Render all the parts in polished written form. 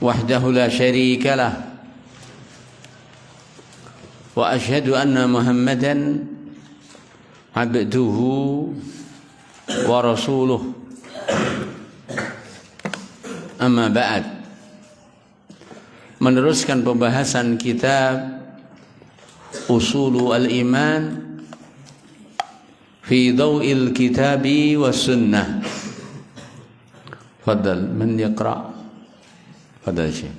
وحده لا شريك له وأشهد أن محمدا عبده ورسوله أما بعد. Meneruskan pembahasan kitab Ushul al-Iman fi Daw'il Kitabi was Sunnah. Fadal, man yaqra? Fadal Syekh.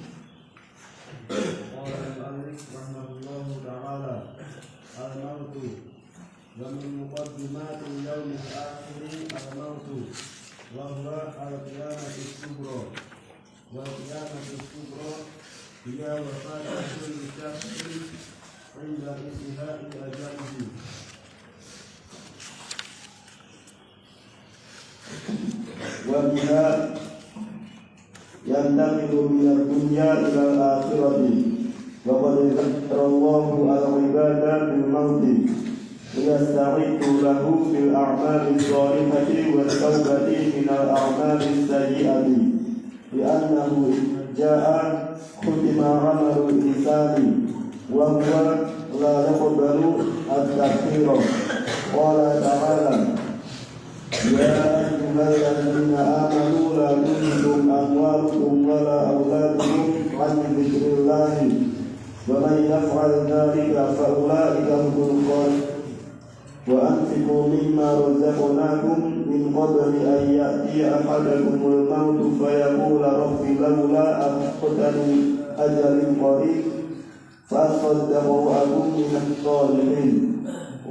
هي وفاة كل شخص عند انتهاء أجله وبها ينتقل من الدنيا إلى الآخرة وقد ذكر الله العباد بالموت ليستعد له بالأعمال الصالحة والتوبة من الأعمال السيئة لأنه جاء ختم عمل الإنسان وهو لا يقبل التأخير. قال تعالى: يا أيها الذين آمنوا لا تلهكم أموالكم ولا أولادكم عن ذكر الله ومن يفعل ذلك فأولئك هم الخاسرون. وأنفقوا مما رزقناكم من قبل أن يأتي أحدكم الموت فيقول رب لولا أخرتني أجل قريب فأصدق وأكن من الصالحين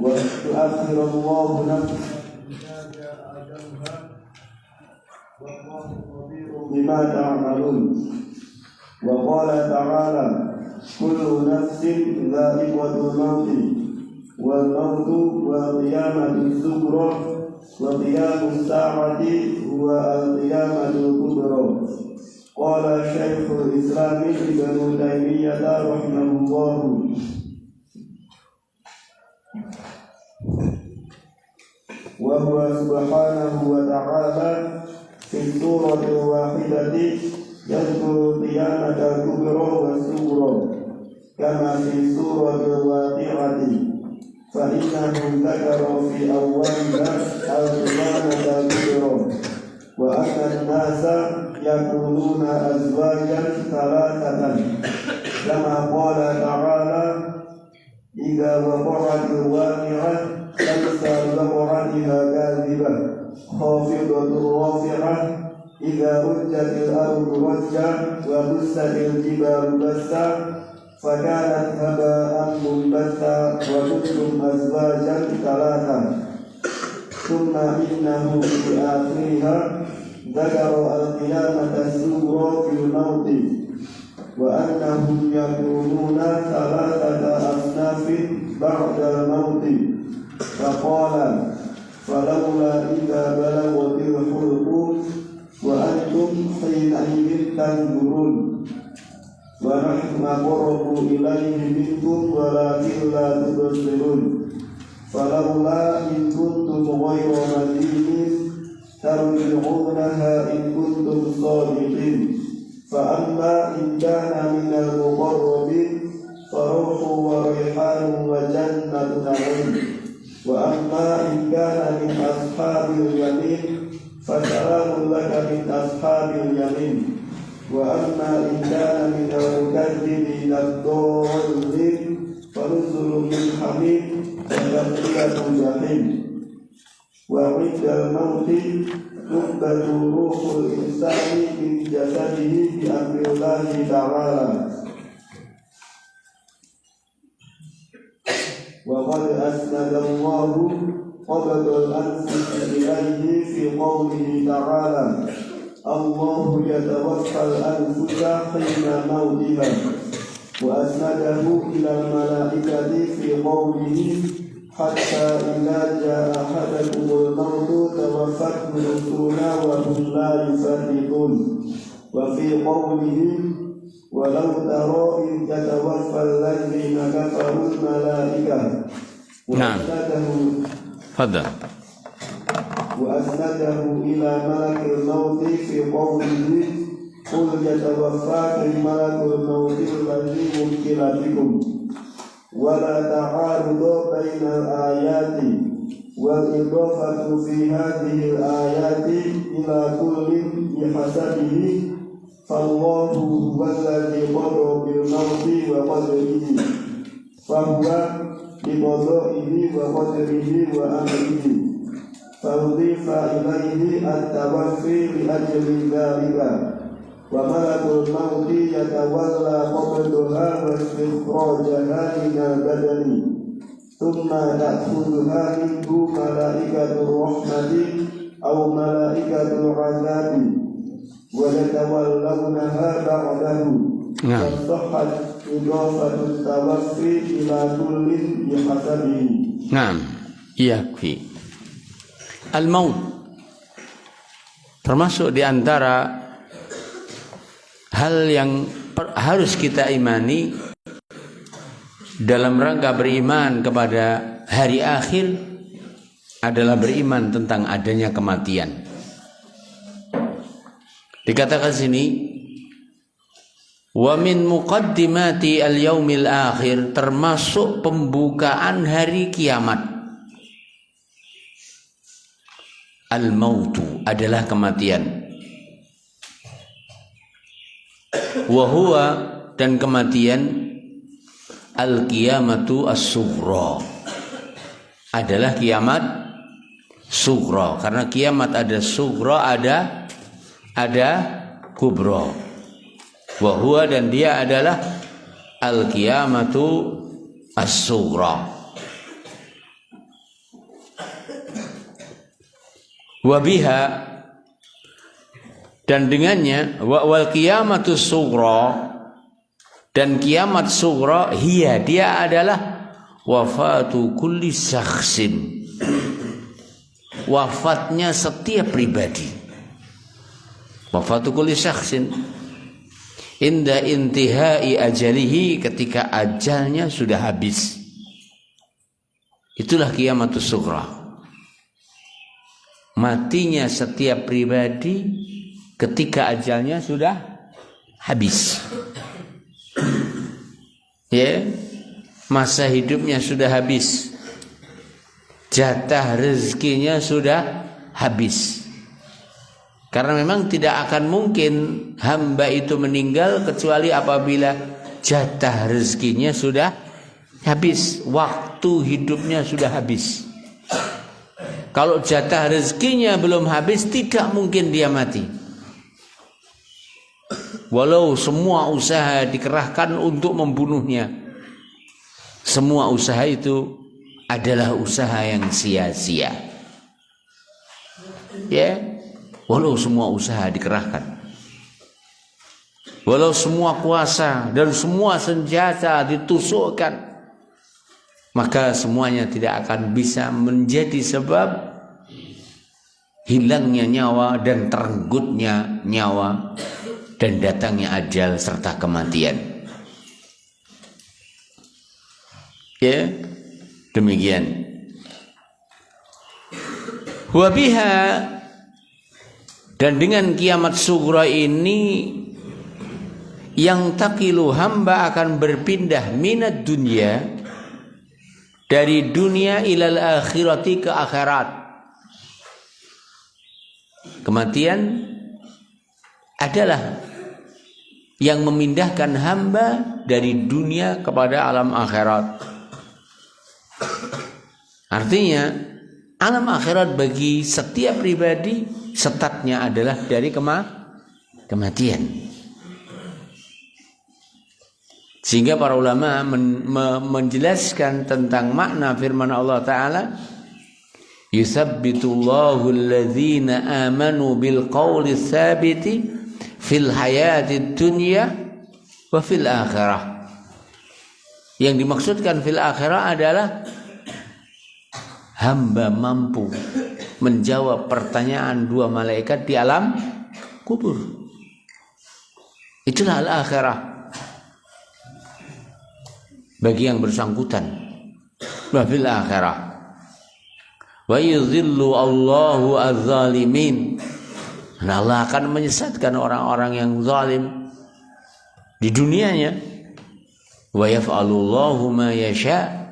ويؤخر الله نفسا إذا جاء أجلها والله خبير بما تعملون. وقال تعالى: كل نفس ذائقة الموت والموت والقيامة الصغرى وقيام الساعة هو القيامة الكبرى. قال شيخ الإسلام ابن تيمية رحمه الله: وهو سبحانه وتعالى في السورة الواحدة يذكر القيامة الكبرى والصغرى كما في السورة الواقعة، فإنه ذكر في أولها القيامة الكبرى وأن الناس يكونون أزواجا ثلاثة كما قال تعالى: إذا وقعت الواقعة ليس لوقعتها كاذبة خافضة رافعة إذا رجت الأرض رجا وبست الجبال بسا فكانت هباء منبثا وكنتم أزواجا ثلاثا. ثم إنه في آخرها ذكر القيامة الصغرى في الموت وأنهم يكونون ثلاثة أصناف بعد الموت، فقال: فلولا إذا بلغت الحلقوم وأنتم حينئذ تنظرون ونحن أقرب إليه منكم ولكن لا تبصرون. فلولا إن كنتم غير مدينين ترجعونها إن كنتم صادقين. فأما إن كان من المقربين فروح وريحان وجنة نعيم. وأما إن كان من أصحاب اليمين فسلام لك من أصحاب اليمين. وأما إن كان من المكذبين الضالين فنزل من حميم وتصلية جحيم. وعند الموت تقبض روح الإنسان من جسده بأمر الله تعالى. وقد أسند الله قبض الأنفس إليه في قوله تعالى: الله يتوفى الأنفس حين موتها. وأسنده إلى الملائكة في قوله: حتى إذا جاء أحدكم الموت توفته رسلنا وهم لا يفرطون. وفي قوله: ولو ترى إذ يتوفى الذين كفروا الملائكة. نعم. تفضل. وأسنده إلى ملك الموت في قوله: qul yatawaffakum malakul mauti alladzi wukila bikum wa la ta'arudu bainal ayati wal idafatu fi hadhihi al-ayati ila kullin bihasabihi fallahu huwallazi qada bil mauti wa qadrihi fahuwa bi qada'ihi wa qadrihi wa amrihi fa'udhifa ilaihi at-tawaffi li ajli dhalika wa malakul mauti yatawalla qabdaha wa istikhrajaha minal badani thumma ta'khudhuha minhu malaikatur rahmati aw malaikatul 'adzabi wa yatawallawnaha ba'dahu fasahhat idafatut tawaffi ila kullin bihasabihi. Naam, yakfi. Al-maut termasuk di antara hal yang harus kita imani dalam rangka beriman kepada hari akhir adalah beriman tentang adanya kematian. Dikatakan sini, wa min muqaddimati al-yaumil akhir, termasuk pembukaan hari kiamat. Al-mautu adalah kematian. Wa huwa, dan kematian, al-qiyamatu as-sughra, adalah kiamat sughra. Karena kiamat ada sughra, ada kubra. Wa huwa, dan dia adalah al-qiyamatu as-sughra. Wabiha, dan dengannya, wal qiyamatus sughra, dan kiamat sughra, hiya, dia adalah wafatu kulli syakhsin, wafatnya setiap pribadi. Wafatu kulli syakhsin inda intihai ajalihi, ketika ajalnya sudah habis. Itulah kiamatus sughra. Matinya setiap pribadi ketika ajalnya sudah habis. Ya, masa hidupnya sudah habis, jatah rezekinya sudah habis. Karena memang tidak akan mungkin hamba itu meninggal kecuali apabila jatah rezekinya sudah habis, waktu hidupnya sudah habis. Kalau jatah rezekinya belum habis, tidak mungkin dia mati. Walau semua usaha dikerahkan untuk membunuhnya, semua usaha itu adalah usaha yang sia-sia. Ya, walau semua usaha dikerahkan, walau semua kuasa dan semua senjata ditusukkan, maka semuanya tidak akan bisa menjadi sebab hilangnya nyawa dan terenggutnya nyawa dan datangnya ajal serta kematian. Ya, demikian. Wabiha, dan dengan kiamat sughra ini, yang takilu, hamba akan berpindah minad dunya, dari dunia, ilal akhirati, ke akhirat. Kematian adalah yang memindahkan hamba dari dunia kepada alam akhirat. Artinya, alam akhirat bagi setiap pribadi setatnya adalah dari kematian. Sehingga para ulama menjelaskan tentang makna firman Allah Ta'ala, yusabbitullahu alladhina amanu bil qawli tsabiti fil hayati dunya wa fil akhirah. Yang dimaksudkan fil akhirah adalah hamba mampu menjawab pertanyaan dua malaikat di alam kubur. Itulah al-akhirah bagi yang bersangkutan. Wa fil akhirah wa yudhillu Allahu az-zalimin. Dan Allah akan menyesatkan orang-orang yang zalim di dunianya. Wa yaf'alullahu ma yasha.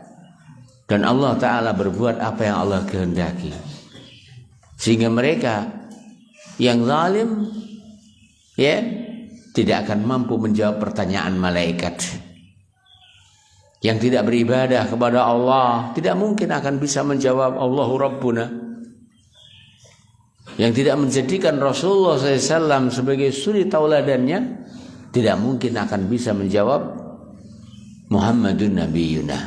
Dan Allah Ta'ala berbuat apa yang Allah kehendaki. Sehingga mereka yang zalim tidak akan mampu menjawab pertanyaan malaikat. Yang tidak beribadah kepada Allah tidak mungkin akan bisa menjawab Allahu Rabbuna. Yang tidak menjadikan Rasulullah SAW sebagai suri tauladannya tidak mungkin akan bisa menjawab Muhammadun Nabiyuna.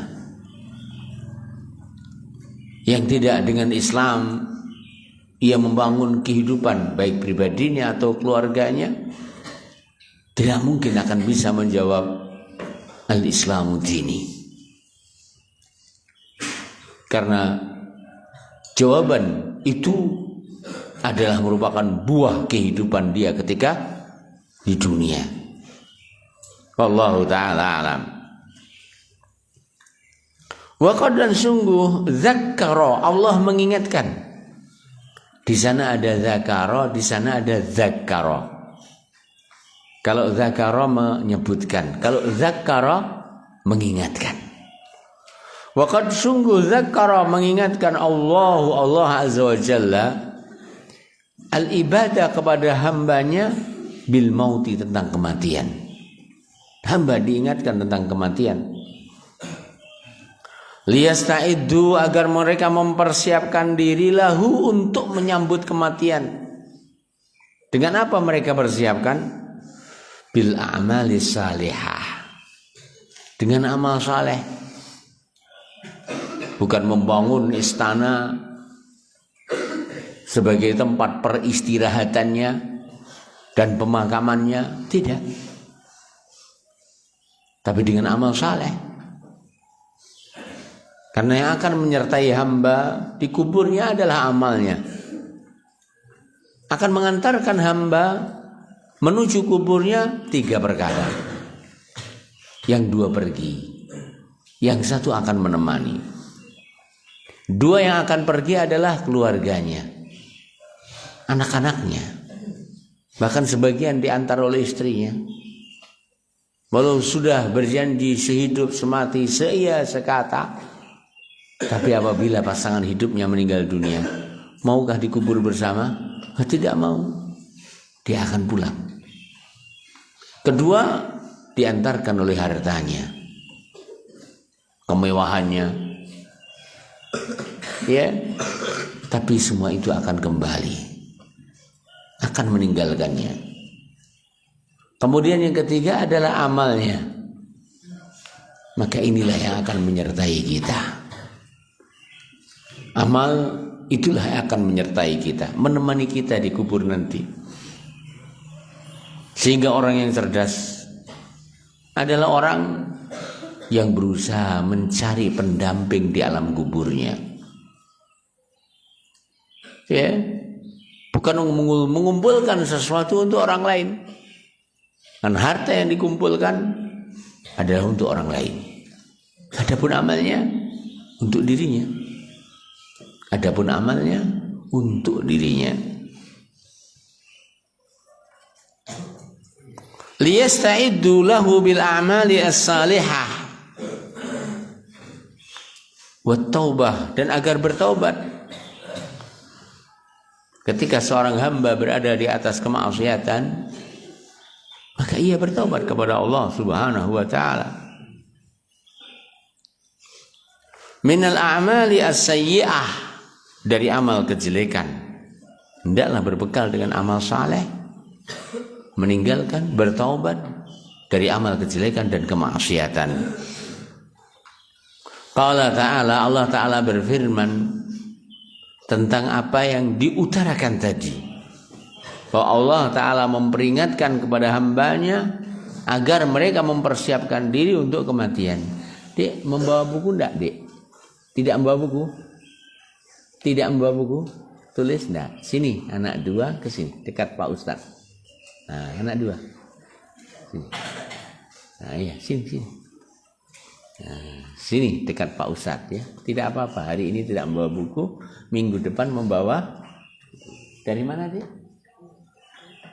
Yang tidak dengan Islam ia membangun kehidupan baik pribadinya atau keluarganya tidak mungkin akan bisa menjawab al-Islamu dini. Karena jawaban itu adalah merupakan buah kehidupan dia ketika di dunia. Wallahu ta'ala alam. Wa qad dan sungguh zakkara, Allah mengingatkan. Di sana ada zakara, di sana ada zakkara. Kalau zakara menyebutkan, kalau zakkara mengingatkan. Wa qad sungguh zakkara mengingatkan Allah Azza wa Jalla al-ibadah kepada hambanya bil mauti, tentang kematian. Hamba diingatkan tentang kematian. Liyasta'iddu, agar mereka mempersiapkan diri lahu, untuk menyambut kematian. Dengan apa mereka persiapkan? Bil a'mali salihah, dengan amal saleh. Bukan membangun istana sebagai tempat peristirahatannya dan pemakamannya, tidak. Tapi dengan amal saleh. Karena yang akan menyertai hamba di kuburnya adalah amalnya. Akan mengantarkan hamba menuju kuburnya 3 perkara. Yang 2 pergi, yang 1 akan menemani. 2 yang akan pergi adalah keluarganya, anak-anaknya, bahkan sebagian diantar oleh istrinya. Walau sudah berjanji sehidup semati seia sekata, tapi apabila pasangan hidupnya meninggal dunia, maukah dikubur bersama? Tidak mau. Dia akan pulang. Kedua, diantarkan oleh hartanya, kemewahannya, tapi semua itu akan kembali, akan meninggalkannya. Kemudian yang ketiga adalah amalnya. Maka inilah yang akan menyertai kita. Amal itulah yang akan menyertai kita, menemani kita di kubur nanti. Sehingga orang yang cerdas adalah orang yang berusaha mencari pendamping di alam kuburnya. Bukan mengumpulkan sesuatu untuk orang lain. Dan harta yang dikumpulkan adalah untuk orang lain. Adapun amalnya untuk dirinya. Adapun amalnya untuk dirinya. Liyasta'iddu lahu bil a'mali as-salihah wat taubah, dan agar bertaubat. Ketika seorang hamba berada di atas kemaksiatan, maka ia bertaubat kepada Allah Subhanahu wa ta'ala. Minal a'mali as-sayyi'ah, dari amal kejelekan. Hendaklah berbekal dengan amal saleh, meninggalkan, bertaubat dari amal kejelekan dan kemaksiatan. Qala ta'ala, Allah Ta'ala berfirman tentang apa yang diutarakan tadi. Bahwa Allah Ta'ala memperingatkan kepada hambanya agar mereka mempersiapkan diri untuk kematian. Dek, membawa buku enggak, Dek? Tidak membawa buku? Tidak membawa buku? Tulis enggak? Sini, anak 2 ke sini, dekat Pak Ustadz. Nah, anak 2. Sini. Nah, iya, sini. Nah, sini dekat Pak Ustadz ya. Tidak apa-apa, hari ini tidak membawa buku, minggu depan membawa. Dari mana, Dek?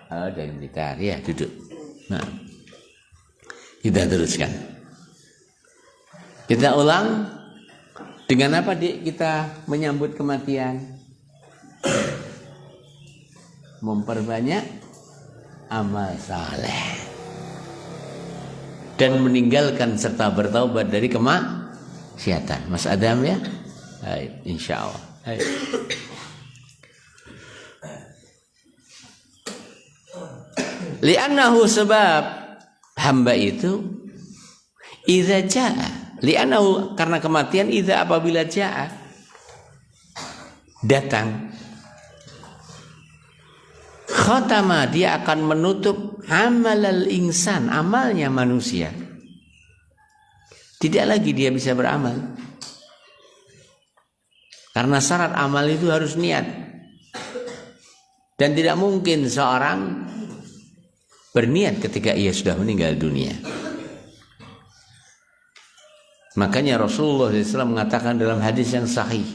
Dari Blitar. Ya, duduk. Nah, kita teruskan. Kita ulang. Dengan apa, Dik, kita menyambut kematian? Memperbanyak amal saleh dan meninggalkan serta bertaubat dari kemaksiatan. Mas Adam ya? Baik, insyaallah. Baik. Li'annahu sebab hamba itu idza jaa, li'annahu karena kematian, idza apabila jaa datang, khatama dia akan menutup amalal insan, amalnya manusia. Tidak lagi dia bisa beramal. Karena syarat amal itu harus niat. Dan tidak mungkin seorang berniat ketika ia sudah meninggal dunia. Makanya Rasulullah SAW mengatakan dalam hadis yang sahih,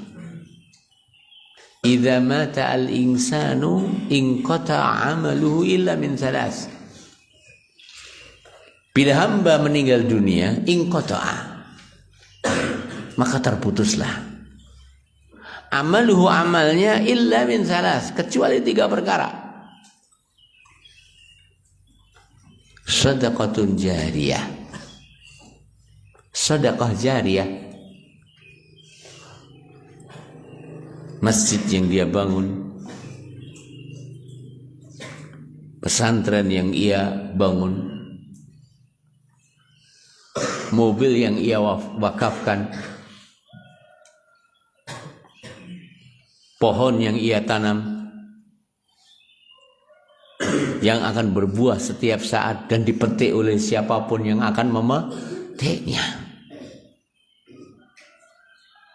idza mata al-insanu inqata'a 'amaluhu illa min salas. Bila hamba meninggal dunia, inqata'a, maka terputuslah amaluhu, amalnya, illa min salas, kecuali 3 perkara. Shadaqatun jariyah, sedekah jariyah, masjid yang dia bangun, pesantren yang ia bangun, mobil yang ia wakafkan, pohon yang ia tanam, yang akan berbuah setiap saat dan dipetik oleh siapapun yang akan memetiknya.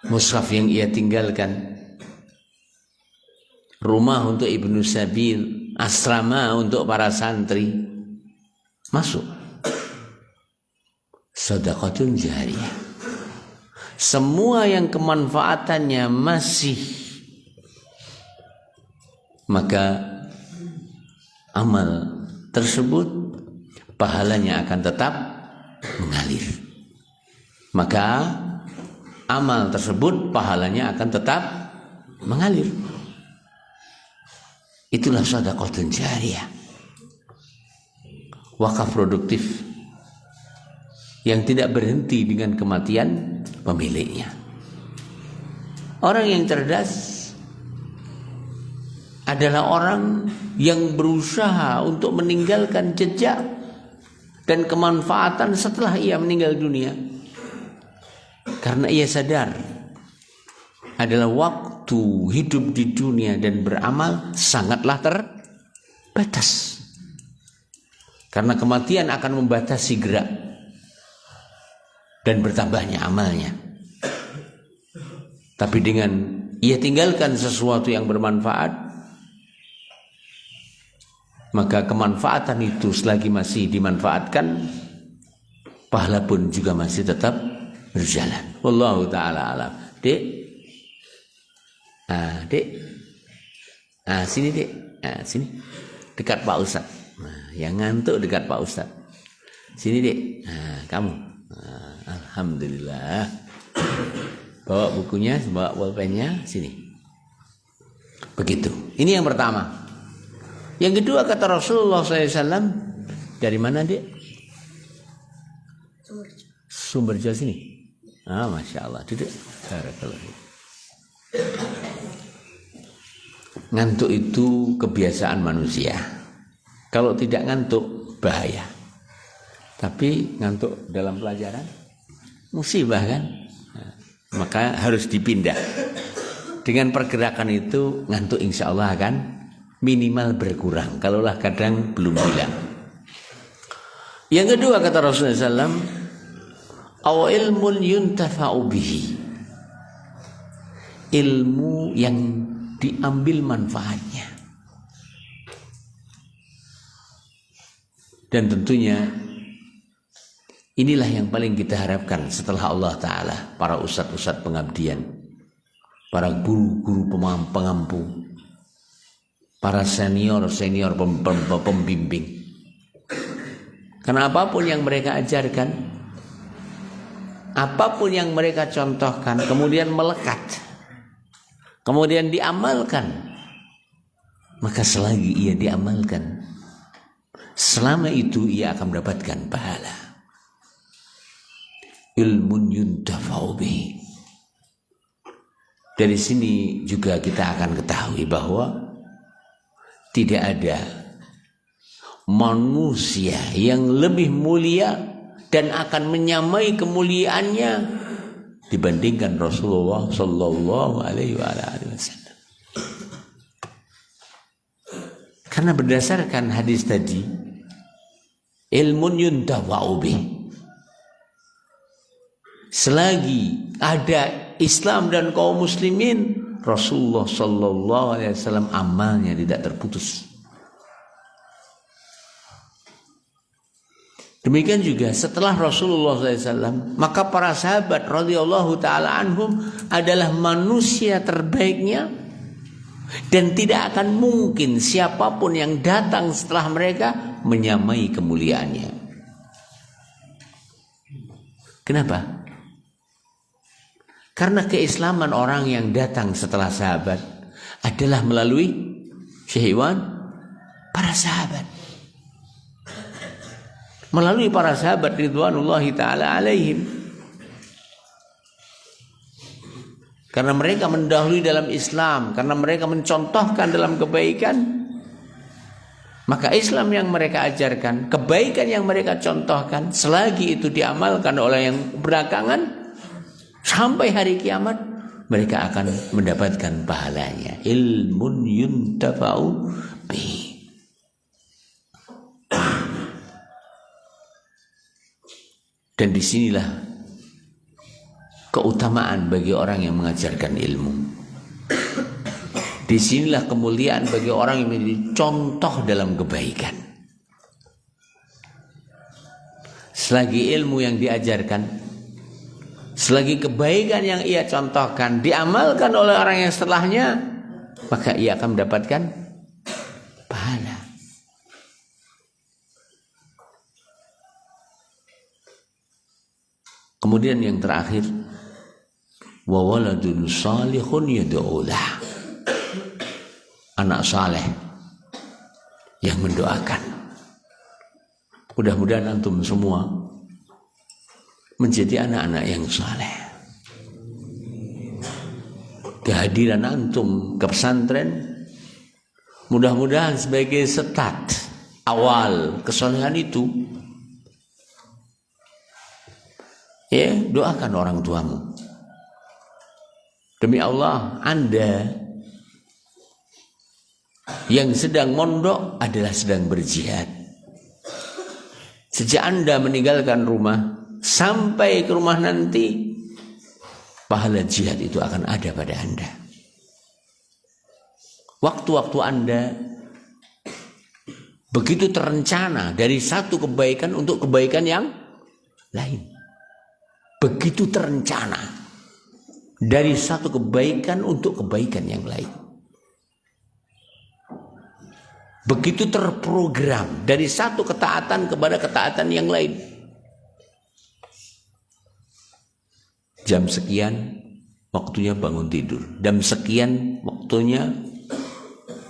Mushaf yang ia tinggalkan, rumah untuk Ibnu Sabil, asrama untuk para santri, masuk sedekahun jariyah. Semua yang kemanfaatannya masih, maka amal tersebut pahalanya akan tetap mengalir. Maka amal tersebut pahalanya akan tetap mengalir. Itulah sedekahun jariyah, wakaf produktif yang tidak berhenti dengan kematian pemiliknya. Orang yang cerdas adalah orang yang berusaha untuk meninggalkan jejak dan kemanfaatan setelah ia meninggal dunia. Karena ia sadar adalah waktu hidup di dunia dan beramal sangatlah terbatas. Karena kematian akan membatasi gerak dan bertambahnya amalnya. Tapi dengan ia tinggalkan sesuatu yang bermanfaat, maka kemanfaatan itu selagi masih dimanfaatkan, pahala pun juga masih tetap berjalan. Wallahu ta'ala alam. Dek, dek, sini dek, sini, dekat Pak Ustadz. Yang ngantuk dekat Pak Ustadz. Sini dek, kamu. Alhamdulillah. Bawa bukunya, bawa pulpennya, sini. Begitu. Ini yang pertama. Yang kedua, kata Rasulullah SAW, dari mana dek? Sumberjo sini. Masya Allah. Duduk. Ngantuk itu kebiasaan manusia. Kalau tidak ngantuk, bahaya. Tapi ngantuk dalam pelajaran, musibah kan? Maka harus dipindah. Dengan pergerakan itu, ngantuk insya Allah akan minimal berkurang. Kalaulah kadang belum hilang. Yang kedua, kata Rasulullah SAW, aw ilmun yuntafa'u bihi, ilmu yang diambil manfaatnya. Dan tentunya inilah yang paling kita harapkan setelah Allah Ta'ala, para ustadz-ustadz pengabdian, para guru-guru pengampu, para senior pembimbing. Karena apapun yang mereka ajarkan, apapun yang mereka contohkan, kemudian melekat, kemudian diamalkan, maka selagi ia diamalkan, selama itu ia akan mendapatkan pahala. Ilmun yuntafa'u bihi. Dari sini juga kita akan ketahui bahwa tidak ada manusia yang lebih mulia dan akan menyamai kemuliaannya dibandingkan Rasulullah Sallallahu Alaihi Wasallam. Karena berdasarkan hadis tadi, ilmun yuntafa'u bihi. Selagi ada Islam dan kaum muslimin, Rasulullah Sallallahu Alaihi Wasallam amalnya tidak terputus. Demikian juga setelah Rasulullah SAW, maka para sahabat radhiyallahu taala anhum adalah manusia terbaiknya, dan tidak akan mungkin siapapun yang datang setelah mereka menyamai kemuliaannya. Kenapa? Karena keislaman orang yang datang setelah sahabat adalah melalui syahwan para sahabat. Melalui para sahabat ridwanullahi ta'ala alaihim. Karena mereka mendahului dalam Islam, karena mereka mencontohkan dalam kebaikan, maka Islam yang mereka ajarkan, kebaikan yang mereka contohkan, selagi itu diamalkan oleh yang belakangan, sampai hari kiamat mereka akan mendapatkan pahalanya. Ilmun yuntafa'u bihi. Dan disinilah keutamaan bagi orang yang mengajarkan ilmu. Disinilah kemuliaan bagi orang yang menjadi contoh dalam kebaikan. Selagi ilmu yang diajarkan, selagi kebaikan yang ia contohkan diamalkan oleh orang yang setelahnya, maka ia akan mendapatkan pahala. Kemudian yang terakhir, wa waladun salihun yad'ulah. Anak saleh yang mendoakan. Mudah-mudahan antum semua menjadi anak-anak yang saleh. Kehadiran antum ke pesantren mudah-mudahan sebagai start awal kesalehan itu. Ya, doakan orang tuamu. Demi Allah, Anda yang sedang mondok adalah sedang berjihad. Sejak Anda meninggalkan rumah sampai ke rumah nanti, pahala jihad itu akan ada pada Anda. Waktu-waktu Anda begitu terencana dari satu kebaikan untuk kebaikan yang lain. Begitu terencana dari satu kebaikan untuk kebaikan yang lain. Begitu terprogram dari satu ketaatan kepada ketaatan yang lain. Jam sekian waktunya bangun tidur. Jam sekian waktunya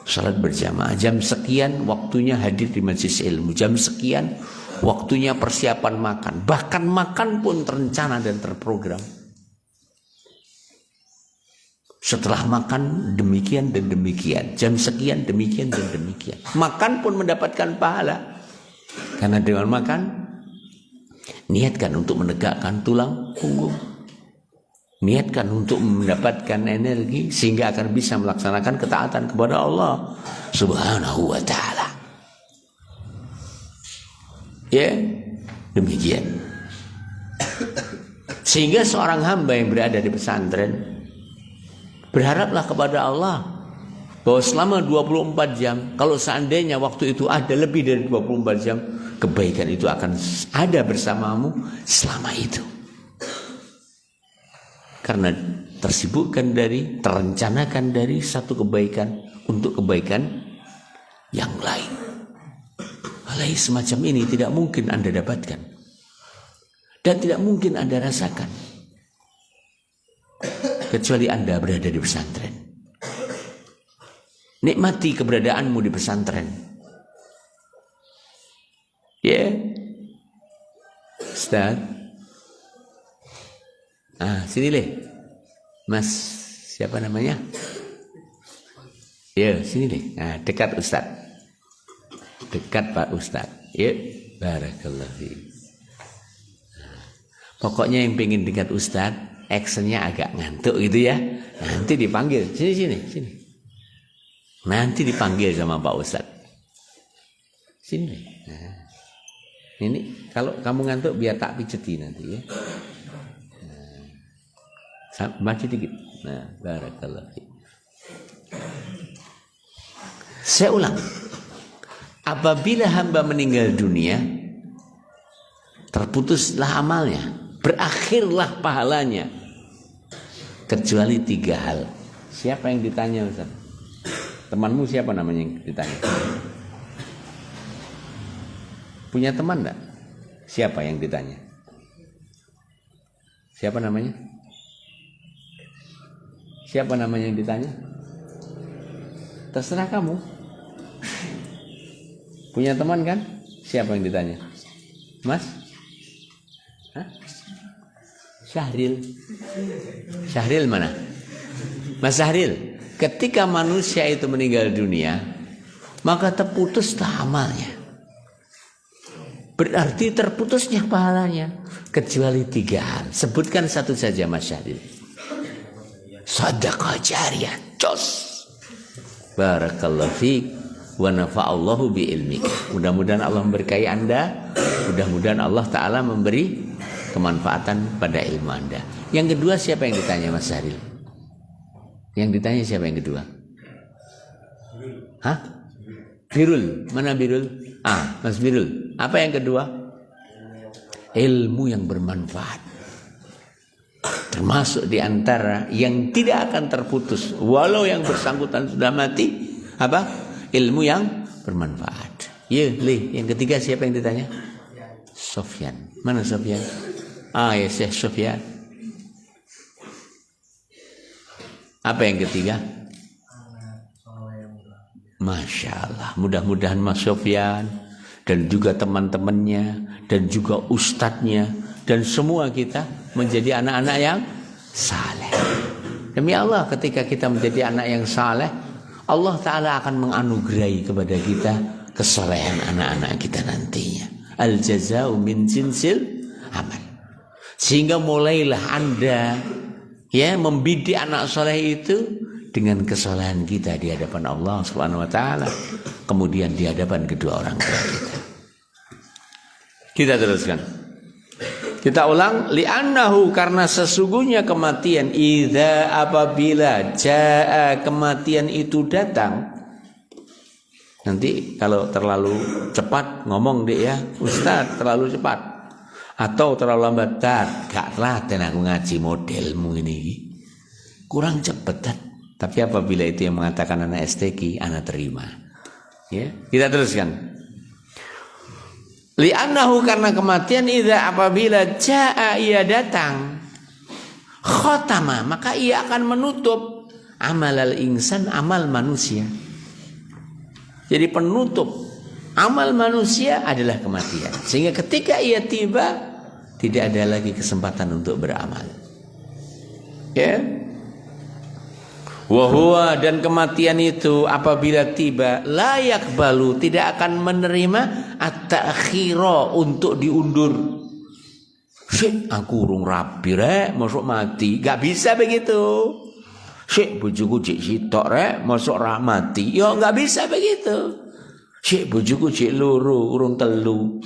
salat berjamaah. Jam sekian waktunya hadir di majelis ilmu. Jam sekian waktunya persiapan makan. Bahkan makan pun terencana dan terprogram. Setelah makan demikian dan demikian. Jam sekian demikian dan demikian. Makan pun mendapatkan pahala. Karena dengan makan niatkan untuk menegakkan tulang punggung. Niatkan untuk mendapatkan energi sehingga akan bisa melaksanakan ketaatan kepada Allah Subhanahu wa ta'ala. Ya, demikian. Sehingga seorang hamba yang berada di pesantren berharaplah kepada Allah bahwa selama 24 jam, kalau seandainya waktu itu ada lebih dari 24 jam, kebaikan itu akan ada bersamamu selama itu. Karena tersibukkan dari, terencanakan dari satu kebaikan untuk kebaikan yang lain. Hal semacam ini tidak mungkin Anda dapatkan dan tidak mungkin Anda rasakan kecuali Anda berada di pesantren. Nikmati keberadaanmu di pesantren. Ya, Ustaz. Sini Le. Mas, siapa namanya? Ya, sini Le. Dekat Ustaz. Dekat Pak Ustaz. Ya, barakallahu fiik. Pokoknya yang pengen dekat Ustaz, actionnya agak ngantuk gitu ya. Nanti dipanggil. Sini. Nanti dipanggil sama Pak Ustaz. Sini. Ini kalau kamu ngantuk biar tak pijeti nanti ya. Maju dikit. Barakallahu fiik. Saya ulang. Apabila hamba meninggal dunia, terputuslah amalnya, berakhirlah pahalanya, kecuali 3 hal. Siapa yang ditanya Ustaz? Temanmu siapa namanya yang ditanya? Punya teman enggak? Siapa yang ditanya? Siapa namanya? Siapa namanya yang ditanya? Terserah kamu. Punya teman kan? Siapa yang ditanya? Mas? Syahril. Syahril mana? Mas Syahril. Ketika manusia itu meninggal dunia, maka terputuslah amalnya. Berarti terputusnya pahalanya. Kecuali 3 hal. Sebutkan satu saja Mas Syahril. Sadaqah jariyah. Jos. Barakallahu fiik. Wa nafa'allahu bi ilmika. Mudah-mudahan Allah memberkahi Anda. Mudah-mudahan Allah Ta'ala memberi kemanfaatan pada ilmu Anda. Yang kedua siapa yang ditanya Mas Syahril? Yang ditanya siapa yang kedua? Birul. Mana Birul? Mas Birul. Apa yang kedua? Ilmu yang bermanfaat. Termasuk di antara yang tidak akan terputus walau yang bersangkutan sudah mati. Apa? Ilmu yang bermanfaat. Ya, yang ketiga siapa yang ditanya? Sofyan. Mana Sofyan? Ya Syekh Sofyan. Apa yang ketiga? Masya Allah. Mudah-mudahan Mas Sofyan dan juga teman-temannya dan juga ustadznya dan semua kita menjadi anak-anak yang saleh. Demi Allah, ketika kita menjadi anak yang saleh, Allah Ta'ala akan menganugerahi kepada kita kesalehan anak-anak kita nantinya. Al-jaza'u min jinsil amal. Sehingga mulailah Anda membidik anak soleh itu dengan kesalehan kita di hadapan Allah Subhanahu wa Ta'ala, kemudian di hadapan kedua orang tua kita. Kita teruskan. Kita ulang, li'annahu, karena sesungguhnya kematian, idza apabila jaa, kematian itu datang. Nanti kalau terlalu cepat ngomong deh ya, Ustaz terlalu cepat atau terlalu lambat, gak telaten aku ngaji modelmu ini kurang cepet. Tapi apabila itu yang mengatakan anak STQ, anak terima. Ya, kita teruskan. Li'annahu, karena kematian, idza apabila jaa, ia datang, khotama, maka ia akan menutup amalal insan, amal manusia. Jadi penutup amal manusia adalah kematian. Sehingga ketika ia tiba, tidak ada lagi kesempatan untuk beramal. Ya. Wahuwa, dan kematian itu apabila tiba, layak balu, tidak akan menerima at-ta'khira, untuk diundur. Syekh, aku urung rapi rek, masuk mati. Gak bisa begitu. Syekh, bojoku cek sitok rek, masuk mati. Yo, gak bisa begitu. Syekh, bojoku cek loro, urung telu,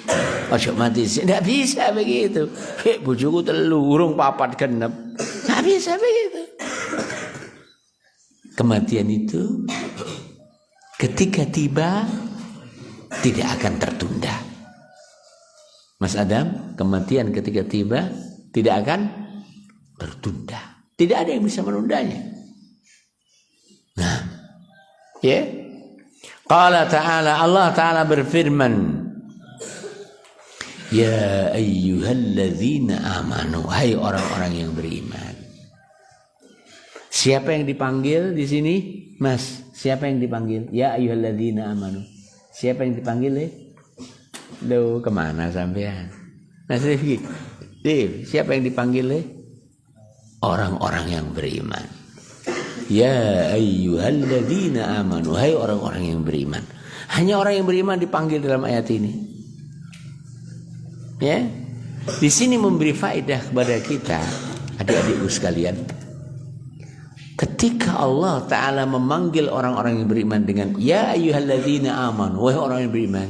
masuk mati. Gak bisa begitu. Syekh, bojoku telu, urung 4 genep. Gak bisa begitu. Kematian itu ketika tiba tidak akan tertunda. Mas Adam, kematian ketika tiba tidak akan tertunda. Tidak ada yang bisa menundanya. Nah, ya. Qala ta'ala, Allah Ta'ala berfirman, ya ayyuhalladzina amanu, hai orang-orang yang beriman. Siapa yang dipanggil di sini? Mas, siapa yang dipanggil? Ya ayyuhalladzina amanu. Siapa yang dipanggil? Loh, kemana sampean? Mas Rifki, siapa yang dipanggil? Orang-orang yang beriman. Ya ayyuhalladzina amanu, hai orang-orang yang beriman. Hanya orang yang beriman dipanggil dalam ayat ini. Ya, di sini memberi faedah kepada kita, adik-adikku sekalian. Ketika Allah Ta'ala memanggil orang-orang yang beriman dengan ya ayyuhalladzina amanu, wahai orang yang beriman,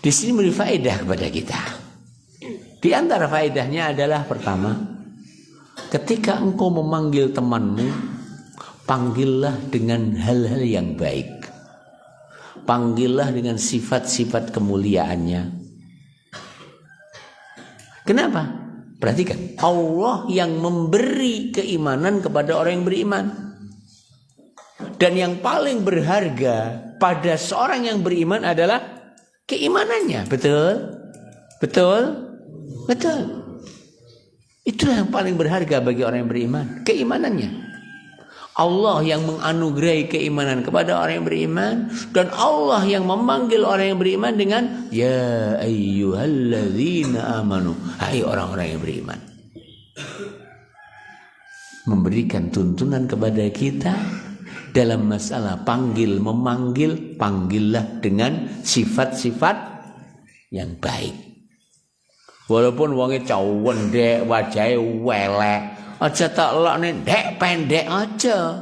di sini memberi faedah kepada kita. Di antara faedahnya adalah pertama, ketika engkau memanggil temanmu, panggillah dengan hal-hal yang baik. Panggillah dengan sifat-sifat kemuliaannya. Kenapa? Perhatikan, Allah yang memberi keimanan kepada orang yang beriman. Dan yang paling berharga pada seorang yang beriman adalah keimanannya. Betul? Betul? Betul. Itulah yang paling berharga bagi orang yang beriman, keimanannya. Allah yang menganugerahi keimanan kepada orang yang beriman, dan Allah yang memanggil orang yang beriman dengan ya ayyuhalladzina amanu, hai orang-orang yang beriman. Memberikan tuntunan kepada kita dalam masalah panggil memanggil, panggillah dengan sifat-sifat yang baik. Walaupun wonge cawendek, wajahe welek, aja tak lakne dek pendek aja.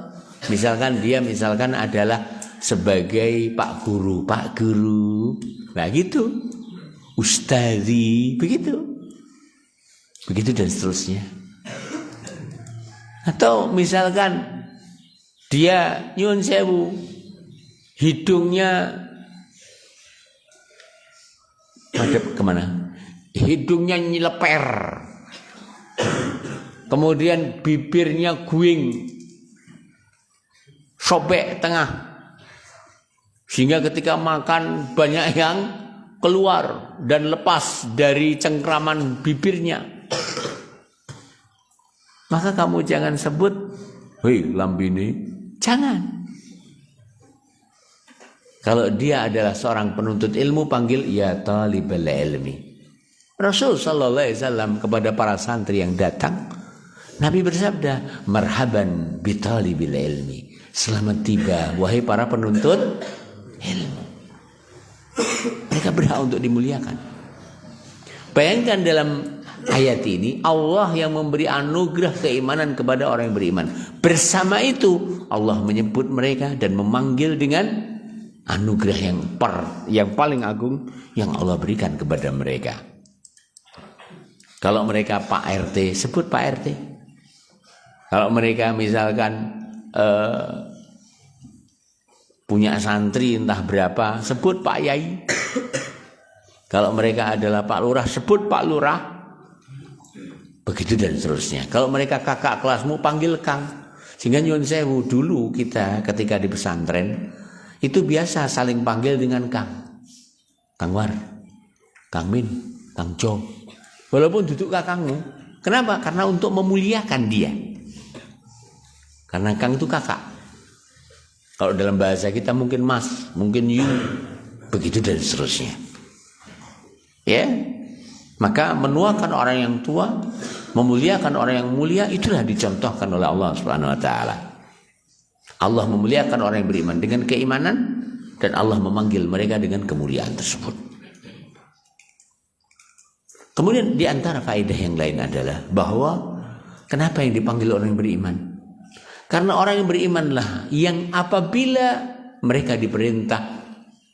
Misalkan dia adalah sebagai pak guru. Nah gitu. Ustazi, begitu. Begitu dan seterusnya. Atau misalkan dia nyun sewu, hidungnya madep kemana? Hidungnya nyeleper. Kemudian bibirnya guing, sobek tengah, sehingga ketika makan banyak yang keluar dan lepas dari cengkraman bibirnya. Maka kamu jangan sebut, hei lambini, jangan. Kalau dia adalah seorang penuntut ilmu, panggil ya talibal ilmi. Rasul sallallahu alaihi wasallam kepada para santri yang datang, Nabi bersabda, marhaban bitalibil ilmi. Selamat tiba wahai para penuntut ilmu. Mereka berhak untuk dimuliakan. Bayangkan dalam ayat ini Allah yang memberi anugerah keimanan kepada orang yang beriman. Bersama itu Allah menyebut mereka dan memanggil dengan anugerah yang paling agung yang Allah berikan kepada mereka. Kalau mereka Pak RT, sebut Pak RT. Kalau mereka misalkan punya santri entah berapa, sebut Pak Yai. Kalau mereka adalah Pak Lurah, sebut Pak Lurah. Begitu dan seterusnya. Kalau mereka kakak kelasmu, panggil Kang. Sehingga nyuwun sewu, dulu kita ketika di pesantren itu biasa saling panggil dengan Kang. Kang War, Kang Min, Kang Jo. Walaupun duduk kakangmu. Kenapa? Karena untuk memuliakan dia. Karena Kang itu kakak. Kalau dalam bahasa kita mungkin Mas, mungkin You, begitu dan seterusnya. Ya, maka menuakan orang yang tua, memuliakan orang yang mulia, itulah dicontohkan oleh Allah Subhanahu Wa Taala. Allah memuliakan orang yang beriman dengan keimanan, dan Allah memanggil mereka dengan kemuliaan tersebut. Kemudian di antara faedah yang lain adalah bahwa kenapa yang dipanggil orang yang beriman? Karena orang yang berimanlah yang apabila mereka diperintah,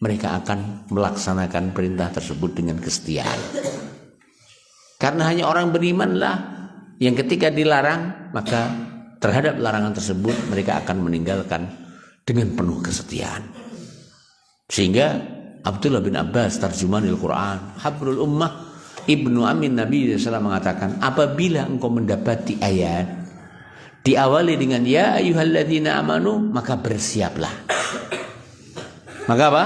mereka akan melaksanakan perintah tersebut dengan kesetiaan. Karena hanya orang berimanlah yang ketika dilarang, maka terhadap larangan tersebut mereka akan meninggalkan dengan penuh kesetiaan. Sehingga Abdullah bin Abbas, tarjumanil Quran, habrul ummah, Ibnu Amin Nabi SAW mengatakan, apabila engkau mendapati ayat diawali dengan ya ayyuhalladzina amanu, maka bersiaplah. Maka apa?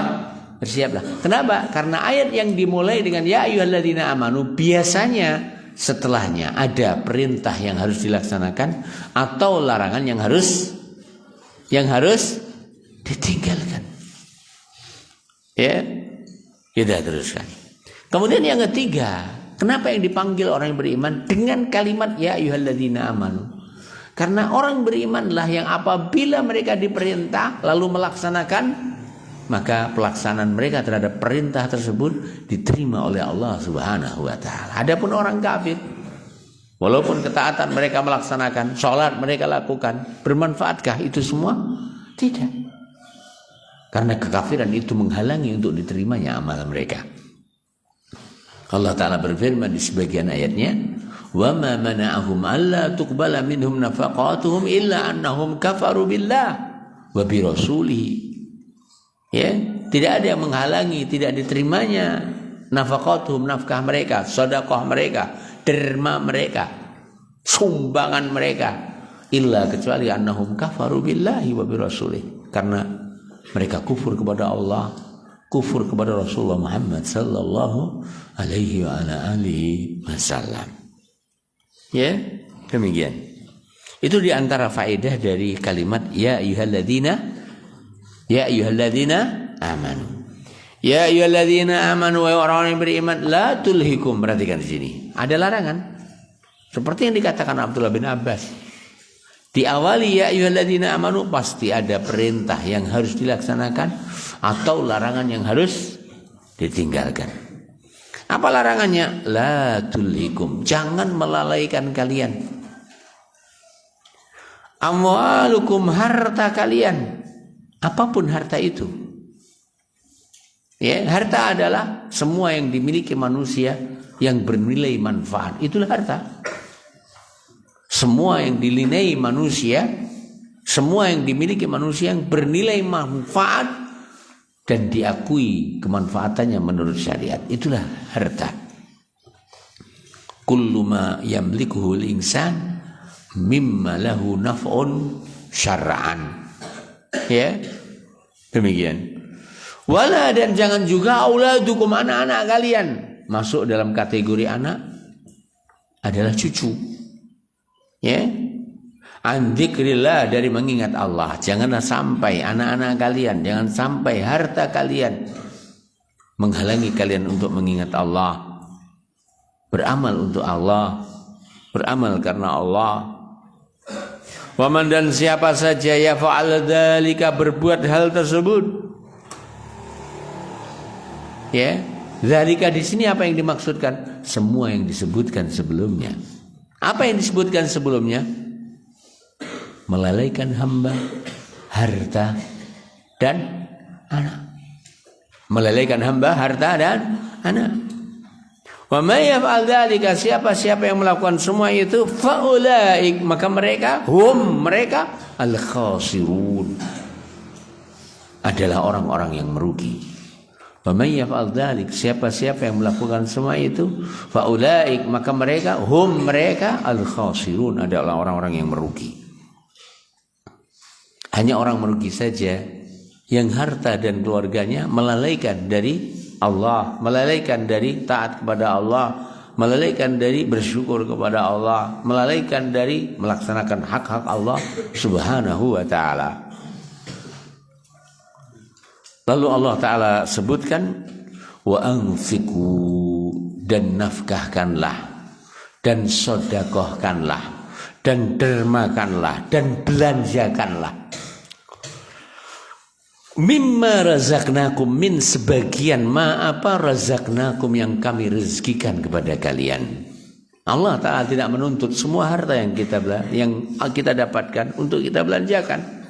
Bersiaplah. Kenapa? Karena ayat yang dimulai dengan ya ayyuhalladzina amanu biasanya setelahnya ada perintah yang harus dilaksanakan atau larangan yang harus ditinggalkan. Ya, kita teruskan. Kemudian yang ketiga, kenapa yang dipanggil orang yang beriman dengan kalimat ya ayyuhalladzina amanu? Karena orang berimanlah yang apabila mereka diperintah lalu melaksanakan, maka pelaksanaan mereka terhadap perintah tersebut diterima oleh Allah Subhanahu wa taala. Adapun orang kafir, walaupun ketaatan mereka melaksanakan, sholat mereka lakukan, bermanfaatkah itu semua? Tidak. Karena kekafiran itu menghalangi untuk diterimanya amal mereka. Allah Ta'ala berfirman di sebagian ayatnya, wa ma mana'ahum alla tuqbala minhum nafaqatuhum illa annahum kafaru billah wa bi rasulihi. Ya, tidak ada yang menghalangi tidak diterimanya nafaqatuhum, nafkah mereka, sedekah mereka, derma mereka, sumbangan mereka, illa kecuali annahum kafaru billahi wa bi rasulih, karena mereka kufur kepada Allah, kufur kepada Rasulullah Muhammad sallallahu alaihi wa ala alihi wasallam. Ya, demikian. Itu di antara faedah dari kalimat ya ayyuhalladzina amanu. Ya ayyuhalladzina amanu, wahai orang yang beriman, la tulhikum. Perhatikan di sini. Ada larangan. Seperti yang dikatakan Abdullah bin Abbas. Diawali ya ayyuhalladzina amanu pasti ada perintah yang harus dilaksanakan atau larangan yang harus ditinggalkan. Apa larangannya? La tulhikum. Jangan melalaikan kalian. Amwalukum, harta kalian. Apapun harta itu. Ya, harta adalah semua yang dimiliki manusia yang bernilai manfaat. Itulah harta. Semua yang dinilai manusia, semua yang dimiliki manusia yang bernilai manfaat dan diakui kemanfaatannya menurut syariat. Itulah harta. Kullu ma yamlikuhu al-insan mimma lahu naf'un syar'an. Ya, demikian. Wala, dan jangan juga auladukum, anak-anak kalian. Masuk dalam kategori anak adalah cucu. Ya, an dzikrillah, dari mengingat Allah. Janganlah sampai anak-anak kalian, jangan sampai harta kalian menghalangi kalian untuk mengingat Allah, beramal untuk Allah, beramal karena Allah. Waman, dan siapa saja ya fa'al dzalika, berbuat hal tersebut. Ya, dzalika di sini apa yang dimaksudkan? Semua yang disebutkan sebelumnya. Apa yang disebutkan sebelumnya? Melalaikan hamba, harta, dan anak. Melalaikan hamba, harta, dan anak. Wa may yaf'al dzalika, siapa-siapa yang melakukan semua itu, faulaik, maka mereka al-khasirun, adalah orang-orang yang merugi. Wa may yaf'al dzalik, siapa-siapa yang melakukan semua itu, faulaik, maka mereka al-khasirun, adalah orang-orang yang merugi. Hanya orang merugi saja yang harta dan keluarganya melalaikan dari Allah, melalaikan dari taat kepada Allah, melalaikan dari bersyukur kepada Allah, melalaikan dari melaksanakan hak-hak Allah Subhanahu wa ta'ala. Lalu Allah Ta'ala sebutkan, wa anfiqu, dan nafkahkanlah, dan sodakohkanlah, dan dermakanlah, dan belanjakanlah. Mimma razaqnakum, min sebagian razaqnakum, yang kami rezekikan kepada kalian. Allah Ta'ala tidak menuntut semua harta yang kita dapatkan untuk kita belanjakan.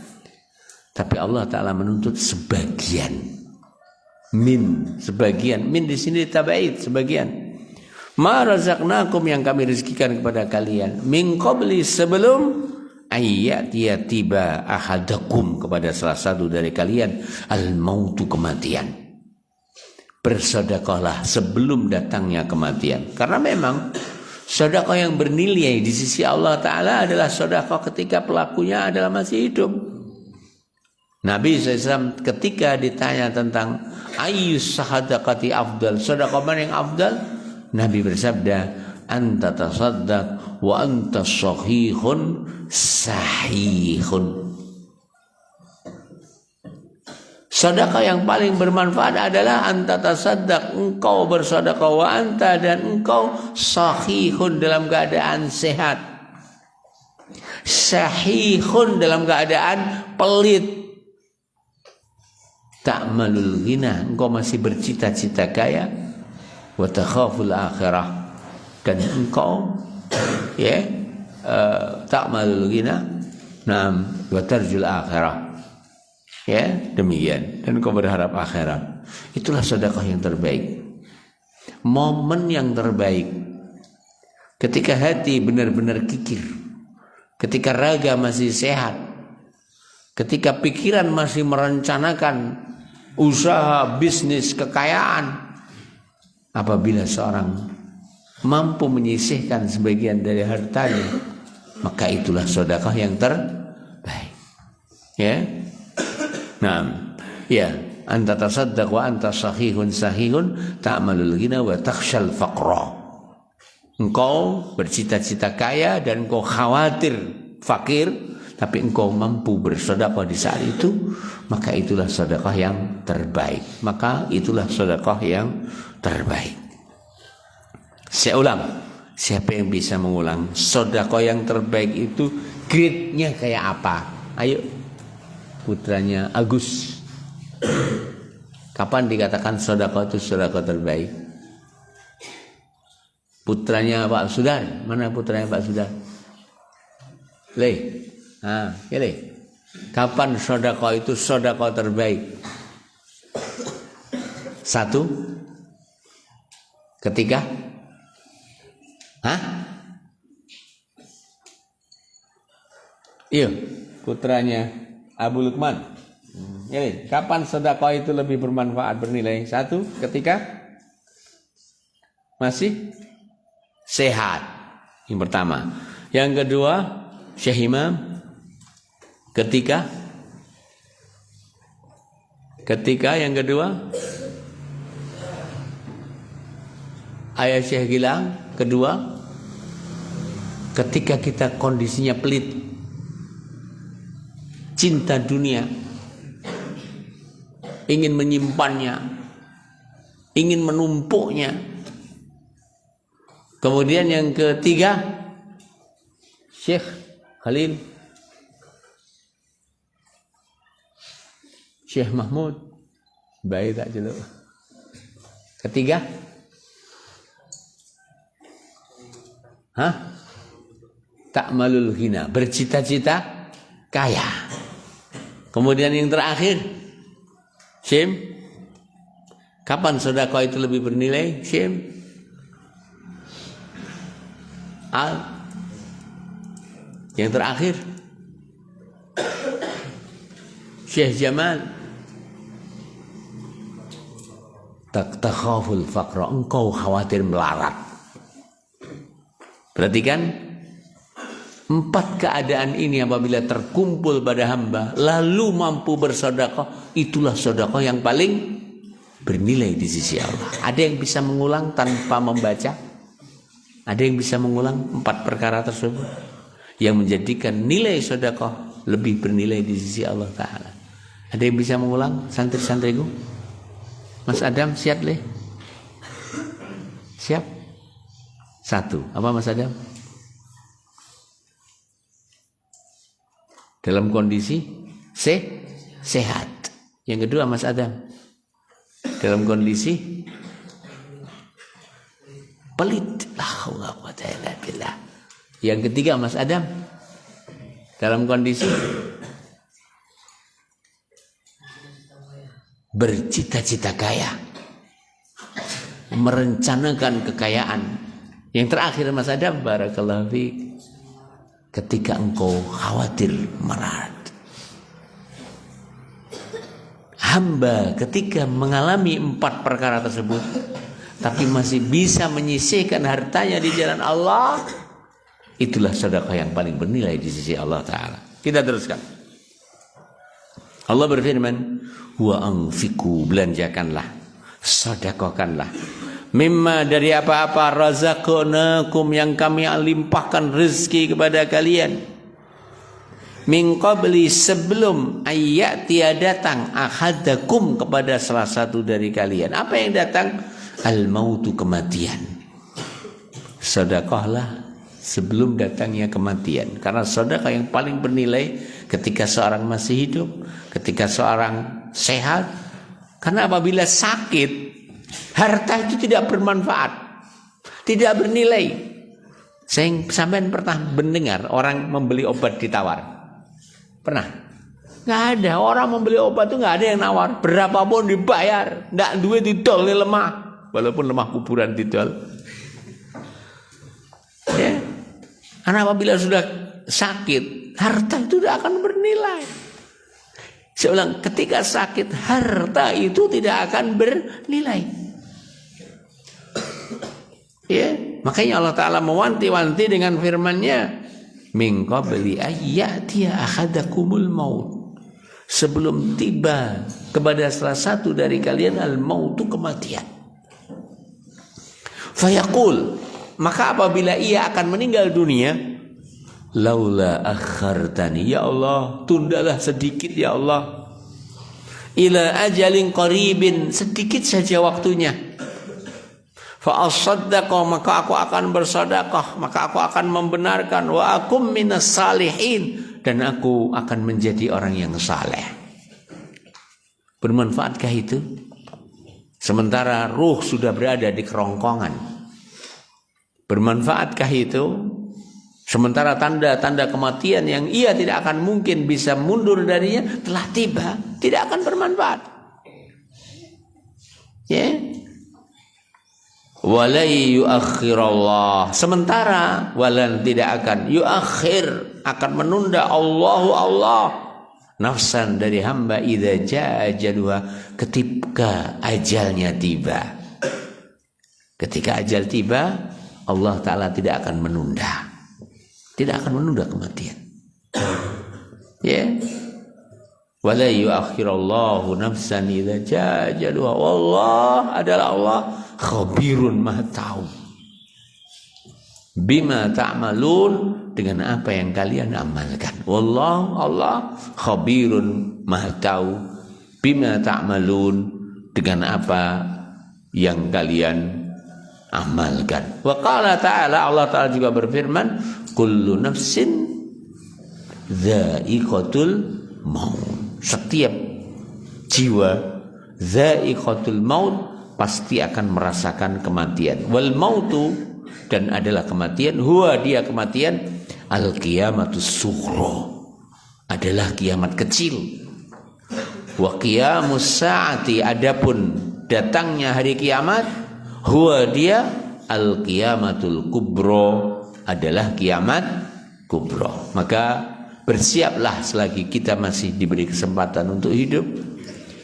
Tapi Allah Ta'ala menuntut sebagian. Sebagian. Min di sini tabaid, sebagian. Ma razaqnakum, yang kami rezekikan kepada kalian. Min qabli, sebelum ayyatiya tiba ahadakum, kepada salah satu dari kalian, al-mautu, kematian. Bersedekahlah sebelum datangnya kematian. Karena memang sedekah yang bernilai di sisi Allah Ta'ala adalah sedekah ketika pelakunya adalah masih hidup. Nabi SAW ketika ditanya tentang ayyus sadaqati afdal, sedekah mana yang afdal? Nabi bersabda, anta tasaddaq wa anta sahihun sahihun. Sedekah yang paling bermanfaat adalah anta tasaddaq, engkau bersedekah, wa anta, dan engkau sahihun, dalam keadaan sehat, sahihun, dalam keadaan pelit. Ta'malul ghina, engkau masih bercita-cita kaya, wa takhaful akhirah, dan engkau ta'malul ghina, naam, wa tarjul akhirah, demikian, dan engkau berharap akhirat. Itulah sedekah yang terbaik, momen yang terbaik, ketika hati benar-benar kikir, ketika raga masih sehat, ketika pikiran masih merencanakan usaha, bisnis, kekayaan. Apabila seorang mampu menyisihkan sebagian dari hartanya, maka itulah sedekah yang terbaik. Anta tasaddaq wa anta sahihun ta'malul ghina wa takhshal faqra. Engkau bercita-cita kaya dan engkau khawatir fakir, tapi engkau mampu bersedekah di saat itu, maka itulah sedekah yang terbaik. Maka itulah sedekah yang terbaik. Saya ulang, siapa yang bisa mengulang? Sedekah yang terbaik itu grade-nya kayak apa? Ayo, putranya Agus. Kapan dikatakan sedekah itu sedekah terbaik? Putranya Pak Sudar. Mana putranya Pak Sudar? Kapan sedekah itu sedekah terbaik? Satu, ketika iya, putranya Abu Lukman. Kapan sedekah itu lebih bermanfaat, bernilai? Satu, ketika masih sehat. Yang pertama. Yang kedua, Syekh Imam, ketika yang kedua, Ayah Syekh Gilang, kedua, ketika kita kondisinya pelit, cinta dunia, ingin menyimpannya, ingin menumpuknya. Kemudian yang ketiga, Syekh Khalil, Syekh Mahmud, baik tak jelek. Ketiga, ta'malul ghina, bercita-cita kaya. Kemudian yang terakhir, Syim, kapan sedekah itu lebih bernilai? Syim, yang terakhir, Syekh Jamal, takhaful faqra, engkau khawatir melarat. Perhatikan, 4 keadaan ini apabila terkumpul pada hamba lalu mampu bersedekah, itulah sedekah yang paling bernilai di sisi Allah. Ada yang bisa mengulang tanpa membaca? Ada yang bisa mengulang 4 perkara tersebut yang menjadikan nilai sedekah lebih bernilai di sisi Allah Ta'ala? Ada yang bisa mengulang, santri-santriku? Mas Adam, siap leh? Siap? 1, apa Mas Adam? Dalam kondisi sehat. Yang kedua Mas Adam, dalam kondisi pelit. Yang ketiga Mas Adam, dalam kondisi bercita-cita kaya, merencanakan kekayaan. Yang terakhir Mas Adam, barakallahu fiik, ketika engkau khawatir melarat. Hamba ketika mengalami 4 perkara tersebut tapi masih bisa menyisihkan hartanya di jalan Allah, itulah sedekah yang paling bernilai di sisi Allah Ta'ala. Kita teruskan. Allah berfirman, wa anfiqu, belanjakanlah, sedekahkanlah, mimma, dari apa-apa, razaqnakum, yang kami limpahkan rezeki kepada kalian, min qabli, sebelum ayyatia, datang, ahadakum, kepada salah satu dari kalian. Apa yang datang? Al-mautu, kematian. Sedekahlah sebelum datangnya kematian, karena sedekah yang paling bernilai ketika seorang masih hidup, ketika seorang sehat. Karena apabila sakit, harta itu tidak bermanfaat, tidak bernilai. Sampean pernah mendengar orang membeli obat ditawar? Pernah? Nggak ada. Orang membeli obat itu nggak ada yang nawar, berapapun dibayar, nggak duit didol, ini lemah, walaupun lemah kuburan didol. Ya. Karena apabila sudah sakit, harta itu tidak akan bernilai. Saya ulang, ketika sakit, harta itu tidak akan bernilai. Ya, makanya Allah Ta'ala mewanti-wanti dengan firman-Nya, min qabli ayyatiya ahadakumul maut, sebelum tiba kepada salah satu dari kalian al-mautu, kematian. Fayaqul, maka apabila ia akan meninggal dunia, laula akhartani, ya Allah, tundalah sedikit ya Allah, ila ajalin qaribin, sedikit saja waktunya, fa asaddaqa, maka aku akan bersedekah, maka aku akan membenarkan, wa akum minas salihin, dan aku akan menjadi orang yang saleh. Bermanfaatkah itu? Sementara ruh sudah berada di kerongkongan. Bermanfaatkah itu? Sementara tanda-tanda kematian yang ia tidak akan mungkin bisa mundur darinya telah tiba, tidak akan bermanfaat. Ya. Walai yuakhirallah, sementara walan, tidak akan, yuakhir, akan menunda, Allah nafsan, dari hamba, idza jaa ajaluha, ketika ajalnya tiba. Ketika ajal tiba, Allah Ta'ala tidak akan menunda, tidak akan menunda kematian. Ya. Wala yuakhirallahu nafsan idza jaa ajaluha, wallah, adalah Allah khabirun, maha tahu, bima ta'malun, dengan apa yang kalian amalkan. Wallahu, Allah khabirun, maha tahu, bima ta'malun, dengan apa yang kalian amalkan. Wa qala ta'ala, Allah Ta'ala juga berfirman, kullu nafsin dha'iqatul maut, setiap jiwa dha'iqatul maut, pasti akan merasakan kematian. Wal mautu, dan adalah kematian, huwa, dia kematian, al qiyamatus sughra, adalah kiamat kecil. Wa qiyamus saati, adapun datangnya hari kiamat, huwa, dia, al qiyamatul kubra, adalah kiamat kubra. Maka bersiaplah selagi kita masih diberi kesempatan untuk hidup.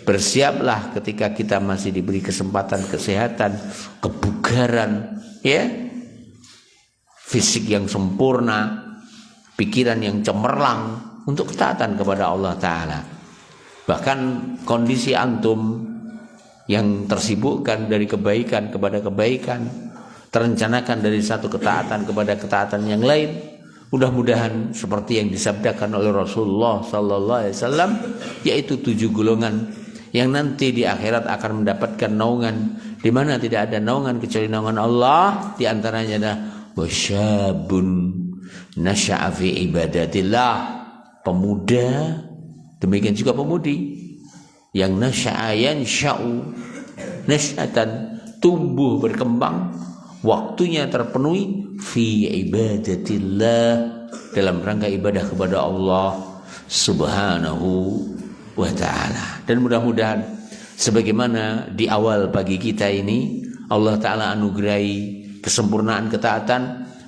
Bersiaplah ketika kita masih diberi kesempatan, kesehatan, kebugaran, ya, fisik yang sempurna, pikiran yang cemerlang, untuk ketaatan kepada Allah Ta'ala. Bahkan kondisi antum yang tersibukkan dari kebaikan kepada kebaikan, terencanakan dari satu ketaatan kepada ketaatan yang lain, mudah-mudahan seperti yang disabdakan oleh Rasulullah Sallallahu Alaihi Wasallam, yaitu 7 golongan yang nanti di akhirat akan mendapatkan naungan, di mana tidak ada naungan kecuali naungan Allah. Di antaranya adalah wasyabun nasya'a fi ibadatillah, pemuda, demikian juga pemudi yang nasya'a yansya'u nasya'atan, tumbuh berkembang, waktunya terpenuhi, fi ibadatillah, dalam rangka ibadah kepada Allah Subhanahu wa ta'ala. Dan mudah-mudahan sebagaimana di awal pagi kita ini Allah Ta'ala anugerahi kesempurnaan ketaatan,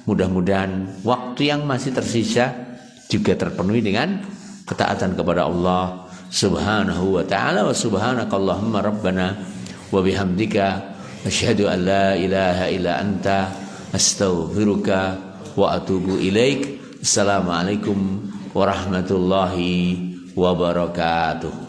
mudah-mudahan waktu yang masih tersisa juga terpenuhi dengan ketaatan kepada Allah Subhanahu wa ta'ala. Wa subhanakallahumma rabbana wa bihamdika asyhadu an la ilaha illa anta astaghfiruka wa atubu ilaik. Assalamualaikum warahmatullahi wabarakatuh.